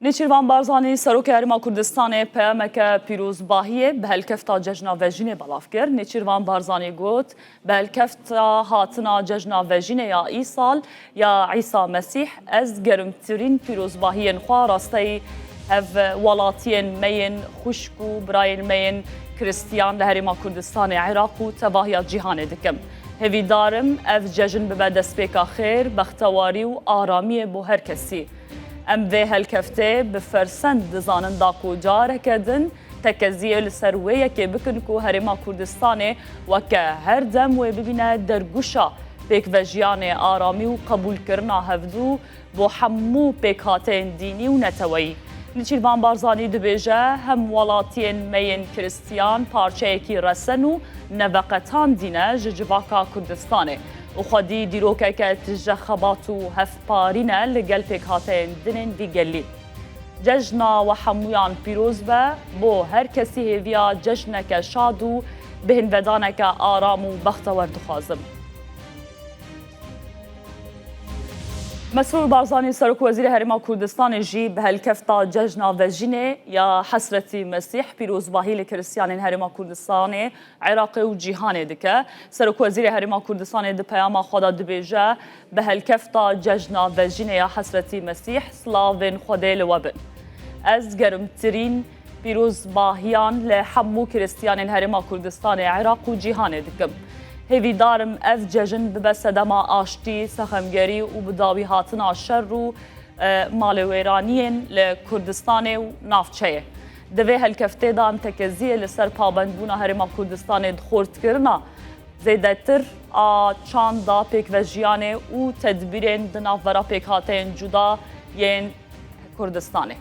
نێچیروان بارزانî Serokê Herêma Kurdistanê peyameke pîrozbahiyê bi helkefta cejna Vejînê belav kir. Nêçîrvan Barzanî got bi helkefta hatina cejna Vejînê ya îsal ya İsa Mesîh ez germtirîn pîrozbahiyên xwe rasteyî hev welatiyên me yên xwişk û birayên me yên Kiristiyan li Herêma Kurdistanê Iraq û tevahiya cîhanê dikim. Hevîdarim ev cejin bibe destpêka xêr, bextewarî û aramiyê bo her kesî. Em vê helkeftê bi fersend dizanin da ku careke din tekeziyê li ser wê yekê bikin ku Herêma Kurdistanê weke her dem wê bibîne dergûşa pêkvejiyanê aramî û qebûlkirina hevdû bo hemû pêkhateyên dînî û neteweyî. Nêçîrvan Barzanî dibêje hem welatiyên me yên Kiristiyan parçeyekî resen û neveqetan dîne ji civaka Kurdistanê. û xwedî dîrokeke tije xebat û hevparî ne li gel pêkhateyên dinên vî gelî. Cejna we hemûyan pîroz be, bo her kesî hêviya cejneke şad û bihînvedaneke aram û bextewar dixwazim. Mesrûr Barzanî Serokwezîrê Herêma Kurdistanê jî bi helkefta cejna Vejînê ya Hesretî Mesîh pîrozbahî li Kiristiyanên Herêma Kurdistanê, Iraqê û cîhanê dike. Serokwezîrê Herêma Kurdistanê di peyama xwe de dibêje bi helkefta cejna Vejînê ya Hesretî Mesîh slavên Xwedê li we bin. Ez germtirîn pîrozbahiyan li hemû Kiristiyanên Herêma Kurdistanê Iraq û cîhanê dikim. Hêvîdarim ev cejin bibe sedema aştî, sexemgerî û bi dawî hatina şer û malêwêraniyên li Kurdistanê û navçeyê. Di vê helkeftê de em tekeziyê li ser pabendbûna Herêma Kurdistanê dixortkirina zêdetir a çanda pêkvejiyanê û tedbîrên di navbera pêkhateyên cuda yên Kurdistanê.